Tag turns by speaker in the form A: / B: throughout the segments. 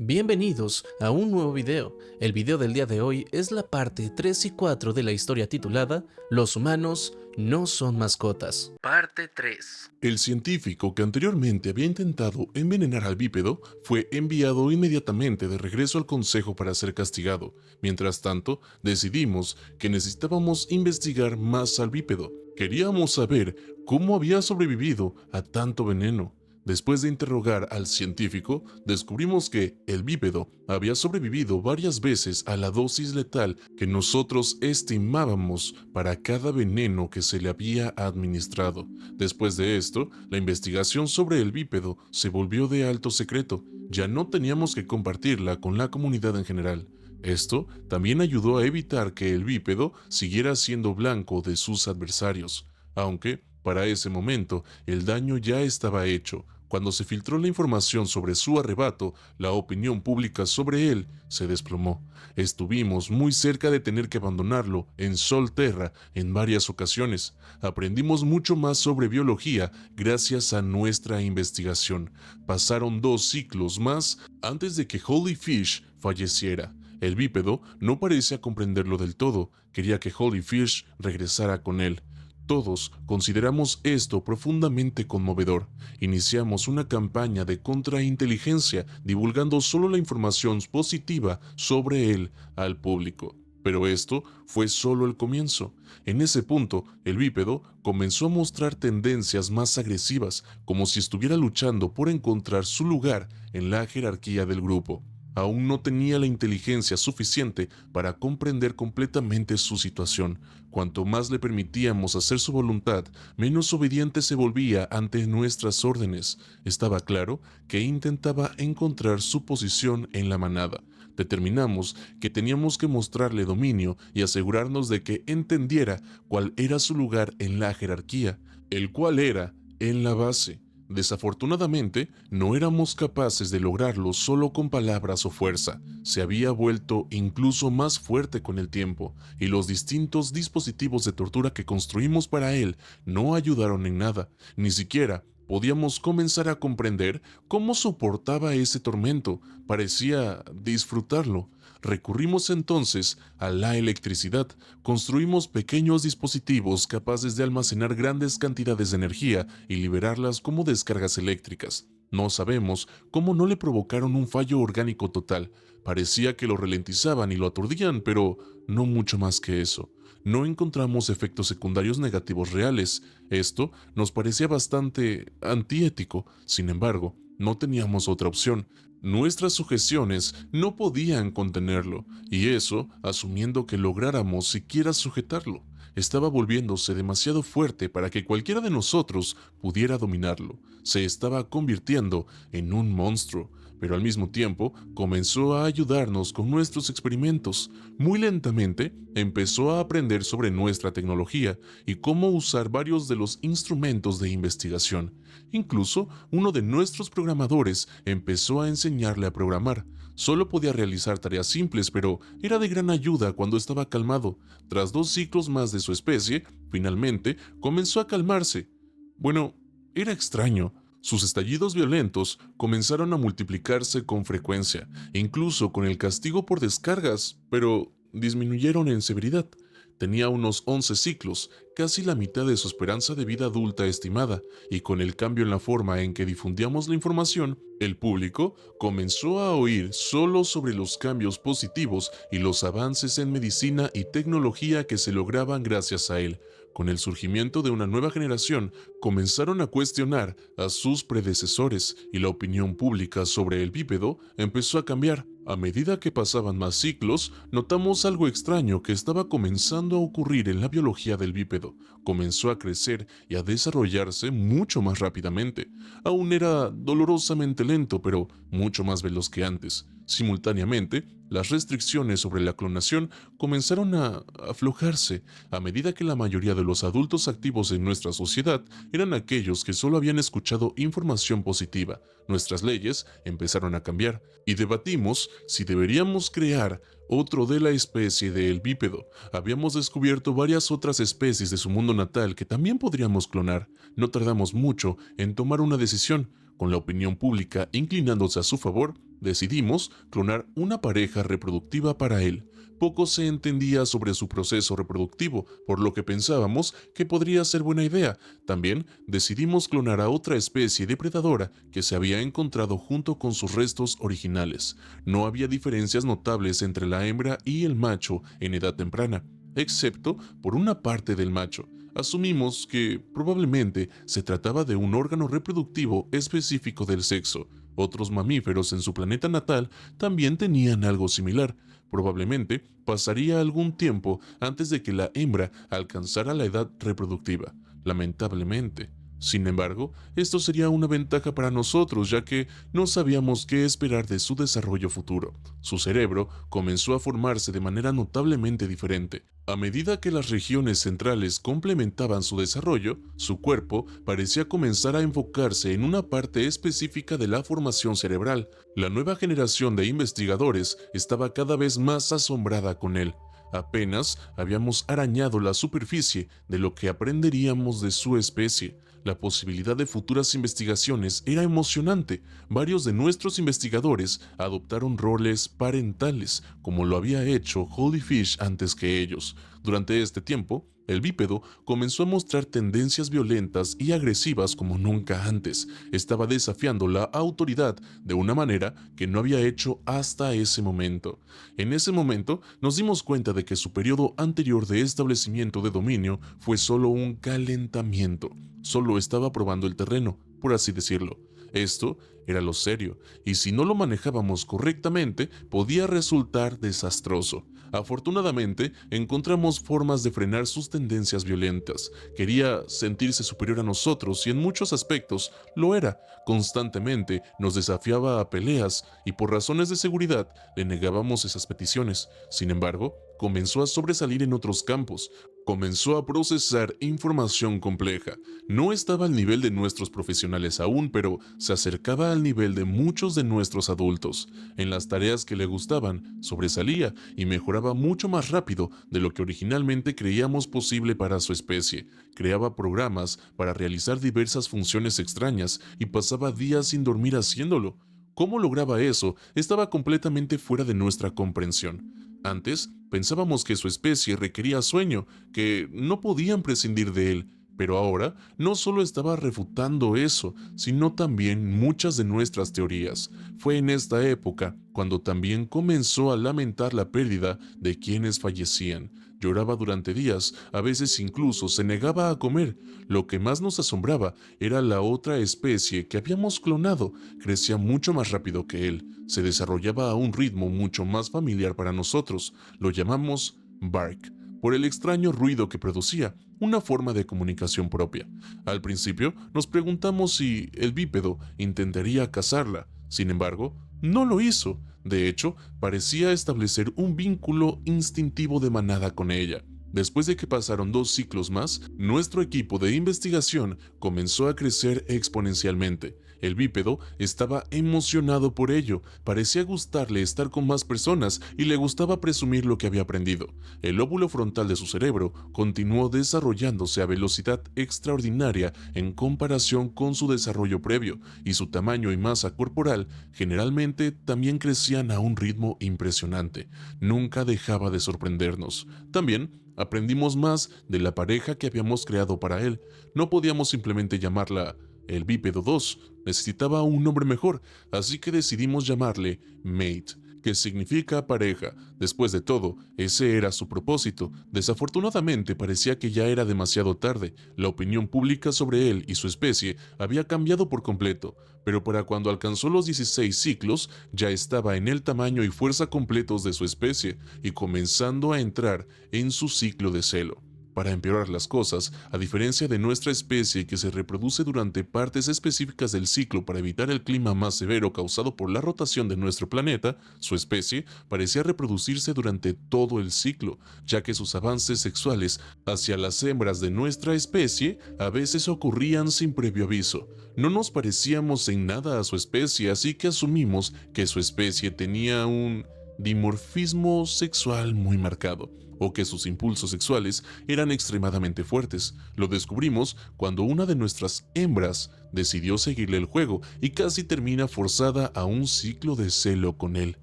A: Bienvenidos a un nuevo video. El video del día de hoy es la parte 3 y 4 de la historia titulada Los humanos no son mascotas. Parte 3.
B: El científico que anteriormente había intentado envenenar al bípedo fue enviado inmediatamente de regreso al consejo para ser castigado. Mientras tanto, decidimos que necesitábamos investigar más al bípedo. Queríamos saber cómo había sobrevivido a tanto veneno. Después de interrogar al científico, descubrimos que el bípedo había sobrevivido varias veces a la dosis letal que nosotros estimábamos para cada veneno que se le había administrado. Después de esto, la investigación sobre el bípedo se volvió de alto secreto. Ya no teníamos que compartirla con la comunidad en general. Esto también ayudó a evitar que el bípedo siguiera siendo blanco de sus adversarios, aunque para ese momento el daño ya estaba hecho. Cuando se filtró la información sobre su arrebato, la opinión pública sobre él se desplomó. Estuvimos muy cerca de tener que abandonarlo en Solterra en varias ocasiones. Aprendimos mucho más sobre biología gracias a nuestra investigación. Pasaron 2 ciclos más antes de que Holy Fish falleciera. El bípedo no parecía comprenderlo del todo. Quería que Holy Fish regresara con él. Todos consideramos esto profundamente conmovedor. Iniciamos una campaña de contrainteligencia divulgando solo la información positiva sobre él al público. Pero esto fue solo el comienzo. En ese punto, el bípedo comenzó a mostrar tendencias más agresivas, como si estuviera luchando por encontrar su lugar en la jerarquía del grupo. Aún no tenía la inteligencia suficiente para comprender completamente su situación. Cuanto más le permitíamos hacer su voluntad, menos obediente se volvía ante nuestras órdenes. Estaba claro que intentaba encontrar su posición en la manada. Determinamos que teníamos que mostrarle dominio y asegurarnos de que entendiera cuál era su lugar en la jerarquía, el cual era en la base. Desafortunadamente, no éramos capaces de lograrlo solo con palabras o fuerza. Se había vuelto incluso más fuerte con el tiempo, y los distintos dispositivos de tortura que construimos para él no ayudaron en nada. Ni siquiera podíamos comenzar a comprender cómo soportaba ese tormento. Parecía disfrutarlo. Recurrimos entonces a la electricidad. Construimos pequeños dispositivos capaces de almacenar grandes cantidades de energía y liberarlas como descargas eléctricas. No sabemos cómo no le provocaron un fallo orgánico total. Parecía que lo ralentizaban y lo aturdían, pero no mucho más que eso. No encontramos efectos secundarios negativos reales. Esto nos parecía bastante antiético. Sin embargo, no teníamos otra opción. Nuestras sujeciones no podían contenerlo, y eso asumiendo que lográramos siquiera sujetarlo. Estaba volviéndose demasiado fuerte para que cualquiera de nosotros pudiera dominarlo. Se estaba convirtiendo en un monstruo, pero al mismo tiempo comenzó a ayudarnos con nuestros experimentos. Muy lentamente empezó a aprender sobre nuestra tecnología y cómo usar varios de los instrumentos de investigación. Incluso uno de nuestros programadores empezó a enseñarle a programar. Solo podía realizar tareas simples, pero era de gran ayuda cuando estaba calmado. Tras 2 ciclos más de su especie, finalmente comenzó a calmarse. Bueno, era extraño. Sus estallidos violentos comenzaron a multiplicarse con frecuencia, incluso con el castigo por descargas, pero disminuyeron en severidad. Tenía unos 11 ciclos, casi la mitad de su esperanza de vida adulta estimada, y con el cambio en la forma en que difundíamos la información, el público comenzó a oír solo sobre los cambios positivos y los avances en medicina y tecnología que se lograban gracias a él. Con el surgimiento de una nueva generación, comenzaron a cuestionar a sus predecesores y la opinión pública sobre el bípedo empezó a cambiar. A medida que pasaban más ciclos, notamos algo extraño que estaba comenzando a ocurrir en la biología del bípedo. Comenzó a crecer y a desarrollarse mucho más rápidamente. Aún era dolorosamente lento, pero mucho más veloz que antes. Simultáneamente, las restricciones sobre la clonación comenzaron a aflojarse a medida que la mayoría de los adultos activos en nuestra sociedad eran aquellos que solo habían escuchado información positiva. Nuestras leyes empezaron a cambiar y debatimos si deberíamos crear otro de la especie del bípedo. Habíamos descubierto varias otras especies de su mundo natal que también podríamos clonar. No tardamos mucho en tomar una decisión. Con la opinión pública inclinándose a su favor, Decidimos clonar una pareja reproductiva para él. Poco se entendía sobre su proceso reproductivo, por lo que pensábamos que podría ser buena idea. También decidimos clonar a otra especie depredadora que se había encontrado junto con sus restos originales. No había diferencias notables entre la hembra y el macho en edad temprana, excepto por una parte del macho. Asumimos que probablemente se trataba de un órgano reproductivo específico del sexo. Otros mamíferos en su planeta natal también tenían algo similar. Probablemente pasaría algún tiempo antes de que la hembra alcanzara la edad reproductiva. Lamentablemente. Sin embargo, esto sería una ventaja para nosotros, ya que no sabíamos qué esperar de su desarrollo futuro. Su cerebro comenzó a formarse de manera notablemente diferente. A medida que las regiones centrales complementaban su desarrollo, su cuerpo parecía comenzar a enfocarse en una parte específica de la formación cerebral. La nueva generación de investigadores estaba cada vez más asombrada con él. Apenas habíamos arañado la superficie de lo que aprenderíamos de su especie. La posibilidad de futuras investigaciones era emocionante. Varios de nuestros investigadores adoptaron roles parentales, como lo había hecho Holy Fish antes que ellos. Durante este tiempo, el bípedo comenzó a mostrar tendencias violentas y agresivas como nunca antes. Estaba desafiando la autoridad de una manera que no había hecho hasta ese momento. En ese momento, nos dimos cuenta de que su periodo anterior de establecimiento de dominio fue solo un calentamiento. Solo estaba probando el terreno, por así decirlo. Esto era lo serio, y si no lo manejábamos correctamente, podía resultar desastroso. Afortunadamente, encontramos formas de frenar sus tendencias violentas. Quería sentirse superior a nosotros y en muchos aspectos lo era. Constantemente nos desafiaba a peleas y por razones de seguridad le negábamos esas peticiones. Sin embargo, comenzó a sobresalir en otros campos. Comenzó a procesar información compleja. No estaba al nivel de nuestros profesionales aún, pero se acercaba al nivel de muchos de nuestros adultos. En las tareas que le gustaban, sobresalía y mejoraba mucho más rápido de lo que originalmente creíamos posible para su especie. Creaba programas para realizar diversas funciones extrañas y pasaba días sin dormir haciéndolo. ¿Cómo lograba eso? Estaba completamente fuera de nuestra comprensión. Antes, pensábamos que su especie requería sueño, que no podían prescindir de él, pero ahora no solo estaba refutando eso, sino también muchas de nuestras teorías. Fue en esta época cuando también comenzó a lamentar la pérdida de quienes fallecían. Lloraba durante días, a veces incluso se negaba a comer. Lo que más nos asombraba era la otra especie que habíamos clonado. Crecía mucho más rápido que él, se desarrollaba a un ritmo mucho más familiar para nosotros. Lo llamamos Bark, por el extraño ruido que producía, una forma de comunicación propia. Al principio nos preguntamos si el bípedo intentaría cazarla. Sin embargo, no lo hizo. De hecho, parecía establecer un vínculo instintivo de manada con ella. Después de que pasaron 2 ciclos más, nuestro equipo de investigación comenzó a crecer exponencialmente. El bípedo estaba emocionado por ello, parecía gustarle estar con más personas y le gustaba presumir lo que había aprendido. El lóbulo frontal de su cerebro continuó desarrollándose a velocidad extraordinaria en comparación con su desarrollo previo, y su tamaño y masa corporal generalmente también crecían a un ritmo impresionante. Nunca dejaba de sorprendernos. También aprendimos más de la pareja que habíamos creado para él. No podíamos simplemente llamarla el bípedo 2, necesitaba un nombre mejor, así que decidimos llamarle Mate, que significa pareja. Después de todo, ese era su propósito. Desafortunadamente parecía que ya era demasiado tarde. La opinión pública sobre él y su especie había cambiado por completo, pero para cuando alcanzó los 16 ciclos, ya estaba en el tamaño y fuerza completos de su especie y comenzando a entrar en su ciclo de celo. Para empeorar las cosas, a diferencia de nuestra especie que se reproduce durante partes específicas del ciclo para evitar el clima más severo causado por la rotación de nuestro planeta, su especie parecía reproducirse durante todo el ciclo, ya que sus avances sexuales hacia las hembras de nuestra especie a veces ocurrían sin previo aviso. No nos parecíamos en nada a su especie, así que asumimos que su especie tenía un dimorfismo sexual muy marcado, o que sus impulsos sexuales eran extremadamente fuertes. Lo descubrimos cuando una de nuestras hembras decidió seguirle el juego y casi termina forzada a un ciclo de celo con él.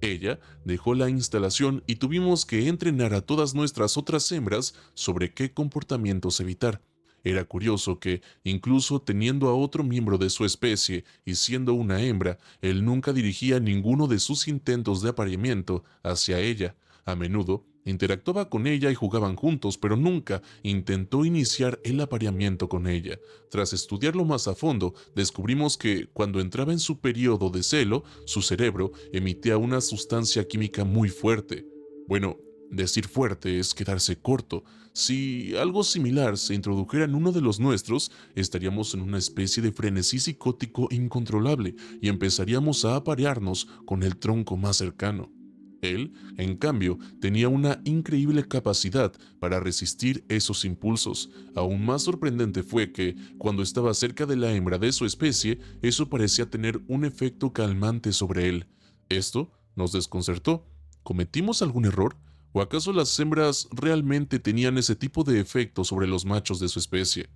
B: Ella dejó la instalación y tuvimos que entrenar a todas nuestras otras hembras sobre qué comportamientos evitar. Era curioso que, incluso teniendo a otro miembro de su especie y siendo una hembra, él nunca dirigía ninguno de sus intentos de apareamiento hacia ella. A menudo interactuaba con ella y jugaban juntos, pero nunca intentó iniciar el apareamiento con ella. Tras estudiarlo más a fondo, descubrimos que, cuando entraba en su periodo de celo, su cerebro emitía una sustancia química muy fuerte. Bueno, decir fuerte es quedarse corto. Si algo similar se introdujera en uno de los nuestros, estaríamos en una especie de frenesí psicótico incontrolable y empezaríamos a aparearnos con el tronco más cercano. Él, en cambio, tenía una increíble capacidad para resistir esos impulsos. Aún más sorprendente fue que, cuando estaba cerca de la hembra de su especie, eso parecía tener un efecto calmante sobre él. Esto nos desconcertó. ¿Cometimos algún error? ¿O acaso las hembras realmente tenían ese tipo de efecto sobre los machos de su especie?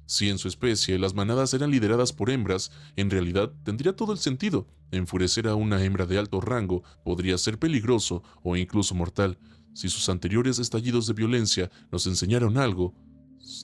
B: Si en su especie las manadas eran lideradas por hembras, en realidad tendría todo el sentido. Enfurecer a una hembra de alto rango podría ser peligroso o incluso mortal. Si sus anteriores estallidos de violencia nos enseñaron algo,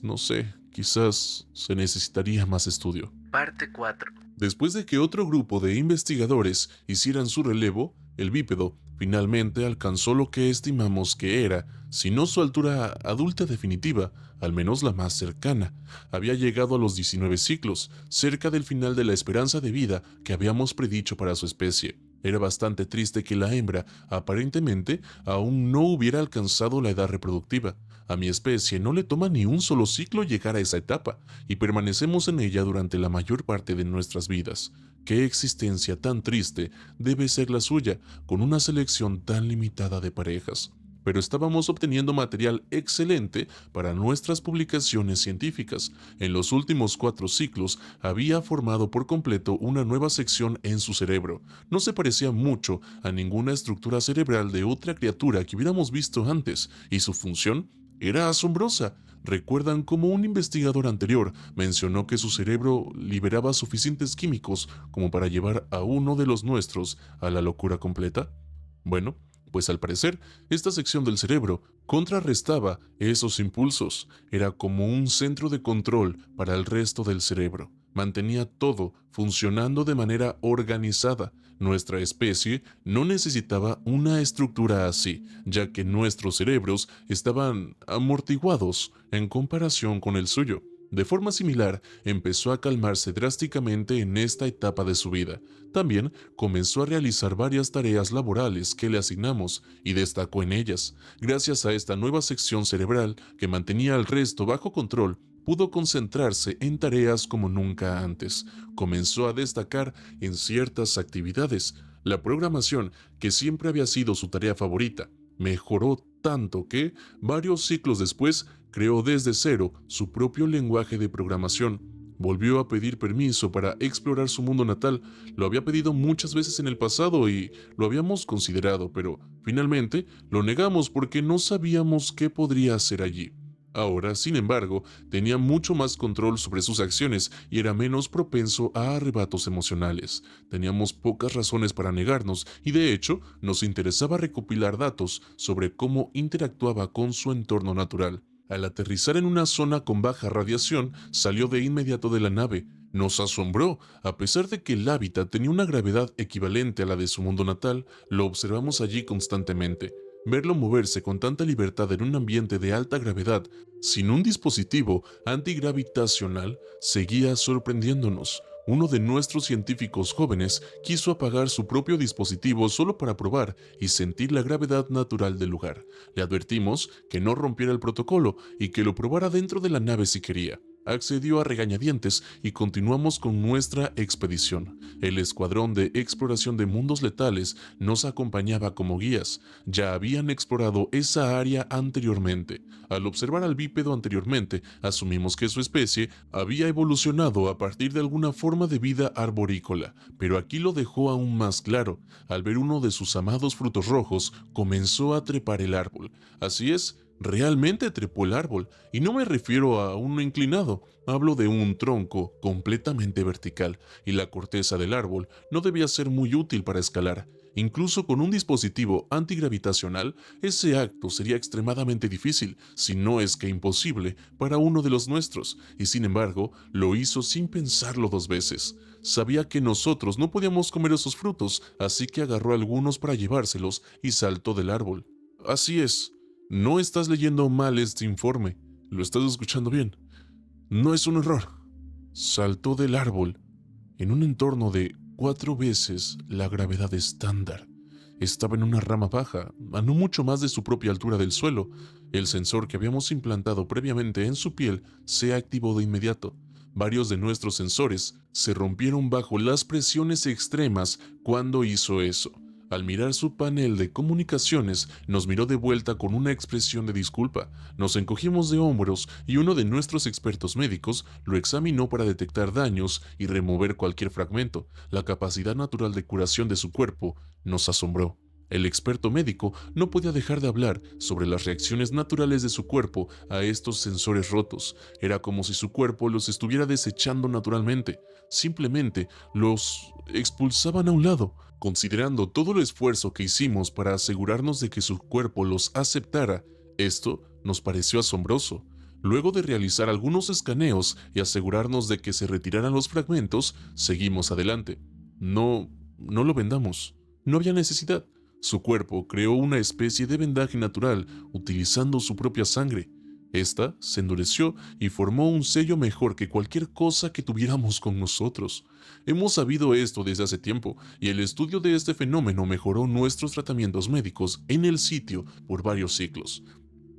B: no sé, quizás se necesitaría más estudio.
A: Parte 4.
B: Después de que otro grupo de investigadores hicieran su relevo, el bípedo finalmente alcanzó lo que estimamos que era, si no su altura adulta definitiva, al menos la más cercana. Había llegado a los 19 ciclos, cerca del final de la esperanza de vida que habíamos predicho para su especie. Era bastante triste que la hembra, aparentemente, aún no hubiera alcanzado la edad reproductiva. A mi especie no le toma ni un solo ciclo llegar a esa etapa, y permanecemos en ella durante la mayor parte de nuestras vidas. ¿Qué existencia tan triste debe ser la suya, con una selección tan limitada de parejas? Pero estábamos obteniendo material excelente para nuestras publicaciones científicas. En los últimos 4 ciclos había formado por completo una nueva sección en su cerebro. No se parecía mucho a ninguna estructura cerebral de otra criatura que hubiéramos visto antes, y su función era asombrosa. ¿Recuerdan cómo un investigador anterior mencionó que su cerebro liberaba suficientes químicos como para llevar a uno de los nuestros a la locura completa? Bueno, pues al parecer, esta sección del cerebro contrarrestaba esos impulsos. Era como un centro de control para el resto del cerebro. Mantenía todo funcionando de manera organizada. Nuestra especie no necesitaba una estructura así, ya que nuestros cerebros estaban amortiguados en comparación con el suyo. De forma similar, empezó a calmarse drásticamente en esta etapa de su vida. También comenzó a realizar varias tareas laborales que le asignamos y destacó en ellas. Gracias a esta nueva sección cerebral que mantenía al resto bajo control, pudo concentrarse en tareas como nunca antes. Comenzó a destacar en ciertas actividades. La programación, que siempre había sido su tarea favorita, mejoró tanto que, varios ciclos después, creó desde cero su propio lenguaje de programación. Volvió a pedir permiso para explorar su mundo natal. Lo había pedido muchas veces en el pasado y lo habíamos considerado, pero finalmente lo negamos porque no sabíamos qué podría hacer allí. Ahora, sin embargo, tenía mucho más control sobre sus acciones y era menos propenso a arrebatos emocionales. Teníamos pocas razones para negarnos y, de hecho, nos interesaba recopilar datos sobre cómo interactuaba con su entorno natural. Al aterrizar en una zona con baja radiación, salió de inmediato de la nave. Nos asombró. A pesar de que el hábitat tenía una gravedad equivalente a la de su mundo natal, lo observamos allí constantemente. Verlo moverse con tanta libertad en un ambiente de alta gravedad, sin un dispositivo antigravitacional, seguía sorprendiéndonos. Uno de nuestros científicos jóvenes quiso apagar su propio dispositivo solo para probar y sentir la gravedad natural del lugar. Le advertimos que no rompiera el protocolo y que lo probara dentro de la nave si quería. Accedió a regañadientes y continuamos con nuestra expedición. El escuadrón de exploración de mundos letales nos acompañaba como guías. Ya habían explorado esa área anteriormente. Al observar al bípedo anteriormente, asumimos que su especie había evolucionado a partir de alguna forma de vida arborícola, pero aquí lo dejó aún más claro. Al ver uno de sus amados frutos rojos, comenzó a trepar el árbol. Así es, realmente trepó el árbol, y no me refiero a uno inclinado, hablo de un tronco completamente vertical, y la corteza del árbol no debía ser muy útil para escalar. Incluso con un dispositivo antigravitacional, ese acto sería extremadamente difícil, si no es que imposible, para uno de los nuestros, y sin embargo, lo hizo sin pensarlo dos veces. Sabía que nosotros no podíamos comer esos frutos, así que agarró algunos para llevárselos y saltó del árbol. Así es. No estás leyendo mal este informe, lo estás escuchando bien. No es un error. Saltó del árbol en un entorno de 4 veces la gravedad estándar. Estaba en una rama baja, a no mucho más de su propia altura del suelo. El sensor que habíamos implantado previamente en su piel se activó de inmediato. Varios de nuestros sensores se rompieron bajo las presiones extremas cuando hizo eso. Al mirar su panel de comunicaciones, nos miró de vuelta con una expresión de disculpa. Nos encogimos de hombros y uno de nuestros expertos médicos lo examinó para detectar daños y remover cualquier fragmento. La capacidad natural de curación de su cuerpo nos asombró. El experto médico no podía dejar de hablar sobre las reacciones naturales de su cuerpo a estos sensores rotos. Era como si su cuerpo los estuviera desechando naturalmente. Simplemente los expulsaban a un lado. Considerando todo el esfuerzo que hicimos para asegurarnos de que su cuerpo los aceptara, esto nos pareció asombroso. Luego de realizar algunos escaneos y asegurarnos de que se retiraran los fragmentos, seguimos adelante. No lo vendamos. No había necesidad. Su cuerpo creó una especie de vendaje natural utilizando su propia sangre. Esta se endureció y formó un sello mejor que cualquier cosa que tuviéramos con nosotros. Hemos sabido esto desde hace tiempo, y el estudio de este fenómeno mejoró nuestros tratamientos médicos en el sitio por varios siglos.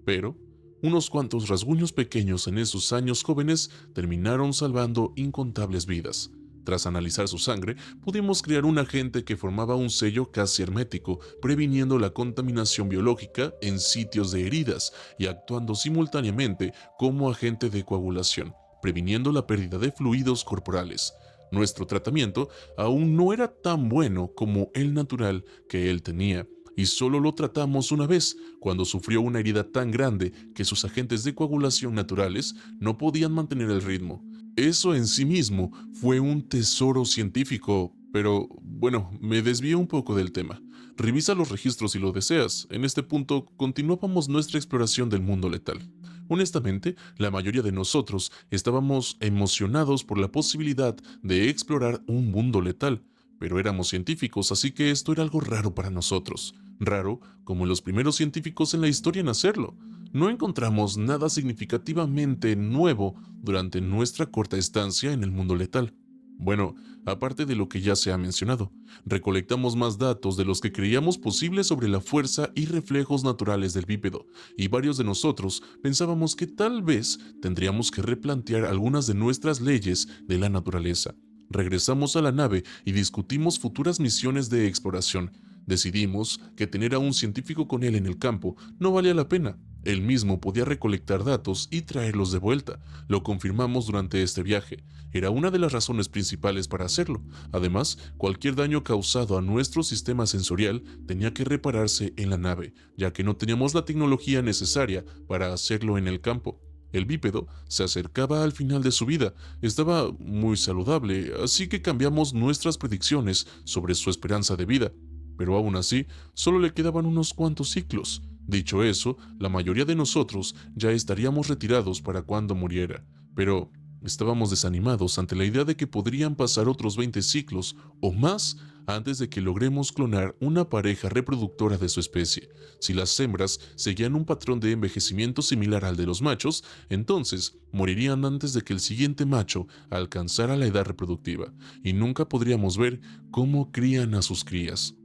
B: Pero, unos cuantos rasguños pequeños en esos años jóvenes terminaron salvando incontables vidas. Tras analizar su sangre, pudimos crear un agente que formaba un sello casi hermético, previniendo la contaminación biológica en sitios de heridas y actuando simultáneamente como agente de coagulación, previniendo la pérdida de fluidos corporales. Nuestro tratamiento aún no era tan bueno como el natural que él tenía, y solo lo tratamos una vez, cuando sufrió una herida tan grande que sus agentes de coagulación naturales no podían mantener el ritmo. Eso en sí mismo fue un tesoro científico, pero bueno, me desvío un poco del tema. Revisa los registros si lo deseas. En este punto continuábamos nuestra exploración del mundo letal. Honestamente, la mayoría de nosotros estábamos emocionados por la posibilidad de explorar un mundo letal, pero éramos científicos, así que esto era algo raro para nosotros. Raro como los primeros científicos en la historia en hacerlo. No encontramos nada significativamente nuevo durante nuestra corta estancia en el mundo letal. Bueno, aparte de lo que ya se ha mencionado, recolectamos más datos de los que creíamos posibles sobre la fuerza y reflejos naturales del bípedo, y varios de nosotros pensábamos que tal vez tendríamos que replantear algunas de nuestras leyes de la naturaleza. Regresamos a la nave y discutimos futuras misiones de exploración. Decidimos que tener a un científico con él en el campo no valía la pena. Él mismo podía recolectar datos y traerlos de vuelta. Lo confirmamos durante este viaje. Era una de las razones principales para hacerlo. Además, cualquier daño causado a nuestro sistema sensorial tenía que repararse en la nave, ya que no teníamos la tecnología necesaria para hacerlo en el campo. El bípedo se acercaba al final de su vida, estaba muy saludable, así que cambiamos nuestras predicciones sobre su esperanza de vida. Pero aún así, solo le quedaban unos cuantos ciclos. Dicho eso, la mayoría de nosotros ya estaríamos retirados para cuando muriera, pero estábamos desanimados ante la idea de que podrían pasar otros 20 ciclos o más antes de que logremos clonar una pareja reproductora de su especie. Si las hembras seguían un patrón de envejecimiento similar al de los machos, entonces morirían antes de que el siguiente macho alcanzara la edad reproductiva, y nunca podríamos ver cómo crían a sus crías.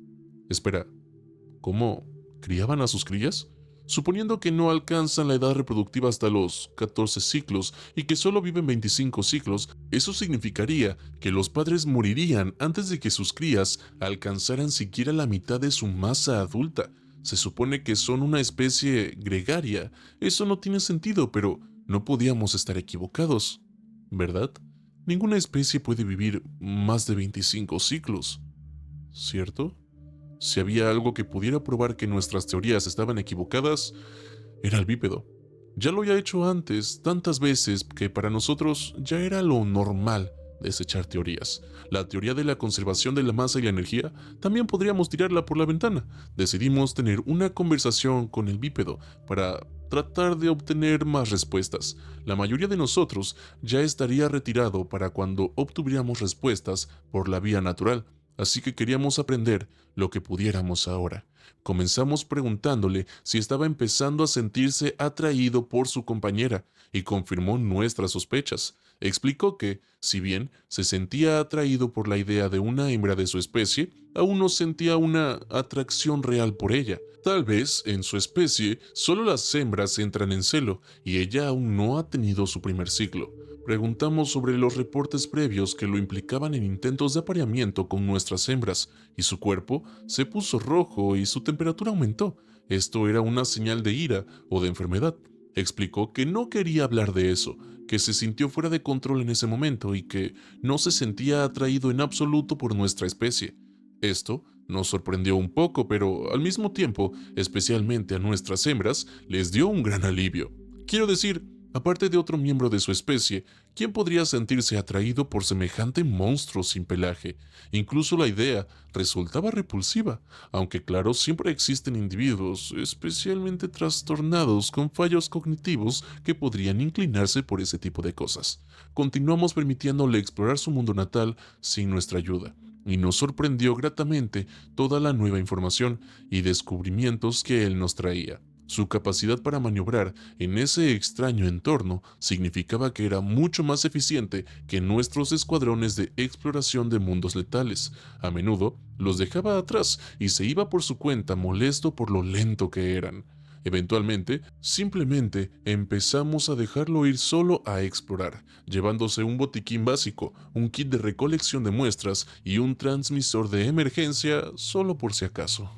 B: Espera, ¿cómo criaban a sus crías? Suponiendo que no alcanzan la edad reproductiva hasta los 14 ciclos y que solo viven 25 ciclos, eso significaría que los padres morirían antes de que sus crías alcanzaran siquiera la mitad de su masa adulta. Se supone que son una especie gregaria. Eso no tiene sentido, pero no podíamos estar equivocados, ¿verdad? Ninguna especie puede vivir más de 25 ciclos, ¿cierto? Si había algo que pudiera probar que nuestras teorías estaban equivocadas, era el bípedo. Ya lo había hecho antes, tantas veces que para nosotros ya era lo normal desechar teorías. La teoría de la conservación de la masa y la energía también podríamos tirarla por la ventana. Decidimos tener una conversación con el bípedo para tratar de obtener más respuestas. La mayoría de nosotros ya estaría retirado para cuando obtuviéramos respuestas por la vía natural. Así que queríamos aprender lo que pudiéramos ahora. Comenzamos preguntándole si estaba empezando a sentirse atraído por su compañera y confirmó nuestras sospechas. Explicó que, si bien se sentía atraído por la idea de una hembra de su especie, aún no sentía una atracción real por ella. Tal vez, en su especie, solo las hembras entran en celo y ella aún no ha tenido su primer ciclo. Preguntamos sobre los reportes previos que lo implicaban en intentos de apareamiento con nuestras hembras, y su cuerpo se puso rojo y su temperatura aumentó. Esto era una señal de ira o de enfermedad. Explicó que no quería hablar de eso, que se sintió fuera de control en ese momento y que no se sentía atraído en absoluto por nuestra especie. Esto nos sorprendió un poco, pero al mismo tiempo, especialmente a nuestras hembras, les dio un gran alivio. Quiero decir, aparte de otro miembro de su especie, ¿quién podría sentirse atraído por semejante monstruo sin pelaje? Incluso la idea resultaba repulsiva, aunque claro, siempre existen individuos especialmente trastornados con fallos cognitivos que podrían inclinarse por ese tipo de cosas. Continuamos permitiéndole explorar su mundo natal sin nuestra ayuda, y nos sorprendió gratamente toda la nueva información y descubrimientos que él nos traía. Su capacidad para maniobrar en ese extraño entorno significaba que era mucho más eficiente que nuestros escuadrones de exploración de mundos letales. A menudo los dejaba atrás y se iba por su cuenta molesto por lo lento que eran. Eventualmente, simplemente empezamos a dejarlo ir solo a explorar, llevándose un botiquín básico, un kit de recolección de muestras y un transmisor de emergencia solo por si acaso.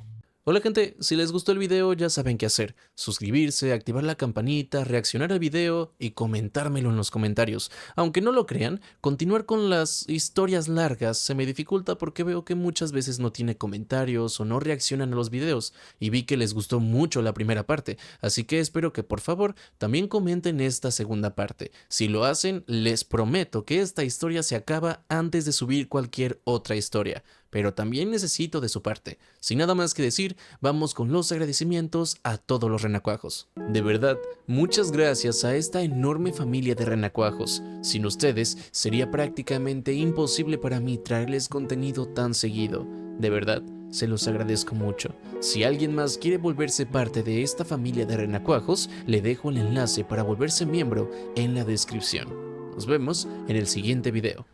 A: Hola gente, si les gustó el video ya saben qué hacer. Suscribirse, activar la campanita, reaccionar al video y comentármelo en los comentarios. Aunque no lo crean, continuar con las historias largas se me dificulta porque veo que muchas veces no tiene comentarios o no reaccionan a los videos. Y vi que les gustó mucho la primera parte, así que espero que por favor también comenten esta segunda parte. Si lo hacen, les prometo que esta historia se acaba antes de subir cualquier otra historia. Pero también necesito de su parte. Sin nada más que decir, vamos con los agradecimientos a todos los renacuajos. De verdad, muchas gracias a esta enorme familia de renacuajos. Sin ustedes, sería prácticamente imposible para mí traerles contenido tan seguido. De verdad, se los agradezco mucho. Si alguien más quiere volverse parte de esta familia de renacuajos, le dejo el enlace para volverse miembro en la descripción. Nos vemos en el siguiente video.